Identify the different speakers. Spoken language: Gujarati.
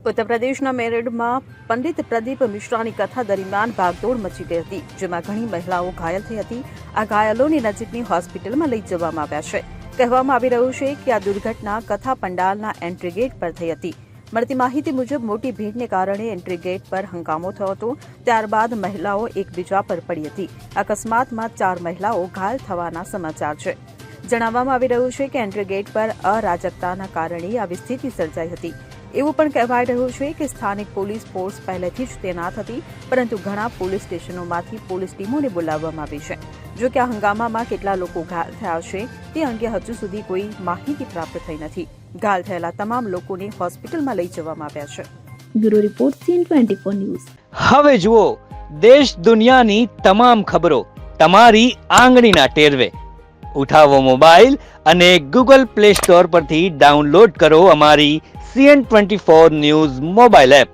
Speaker 1: ઉત્તર પ્રદેશના મેરઠમાં પંડિત પ્રદીપ મિશ્રાની કથા દરમિયાન ભાગદોડ મચી ગઈ હતી, જેમાં ઘણી મહિલાઓ ઘાયલ થઈ હતી. આ ઘાયલોને નજીકની હોસ્પિટલમાં લઈ જવામાં આવ્યા છે. કહેવામાં આવી રહ્યું છે કે આ દુર્ઘટના કથા પંડાલના એન્ટ્રી ગેટ પર થઈ હતી. મળતી માહિતી મુજબ મોટી ભીડને કારણે એન્ટ્રી ગેટ પર હંગામો થયો હતો. ત્યારબાદ મહિલાઓ એકબીજા પર પડી હતી. અકસ્માતમાં 4 મહિલાઓ ઘાયલ થવાના સમાચાર છે. જણાવવામાં આવી રહ્યું છે કે એન્ટ્રી ગેટ પર અરાજકતાના કારણે આવી સ્થિતિ સર્જાઈ હતી. એવું પણ કહેવાઈ રહ્યું છે કે સ્થાનિક પોલીસ ફોર્સ પહેલેથી જ તૈનાત હતી, પરંતુ ઘણા પોલીસ સ્ટેશનોમાંથી પોલીસ ટીમોને બોલાવવામાં આવી છે. જો કે આ હંગામામાં કેટલા લોકો ઘાયલ થયા છે તે અંગે હજુ સુધી કોઈ માહિતી પ્રાપ્ત થઈ નથી. ઘાયલ થયેલા તમામ લોકોને હોસ્પિટલમાં લઈ જવામાં આવ્યા છે.
Speaker 2: Bureau report CN24 news.
Speaker 3: હવે જુઓ દેશ દુનિયાની તમામ ખબરો તમારી આંગળીના ટેરવે. ઉઠાવો મોબાઈલ અને Google Play Store પરથી ડાઉનલોડ કરો અમારી CN24 ન્યૂઝ મોબાઈલ એપ.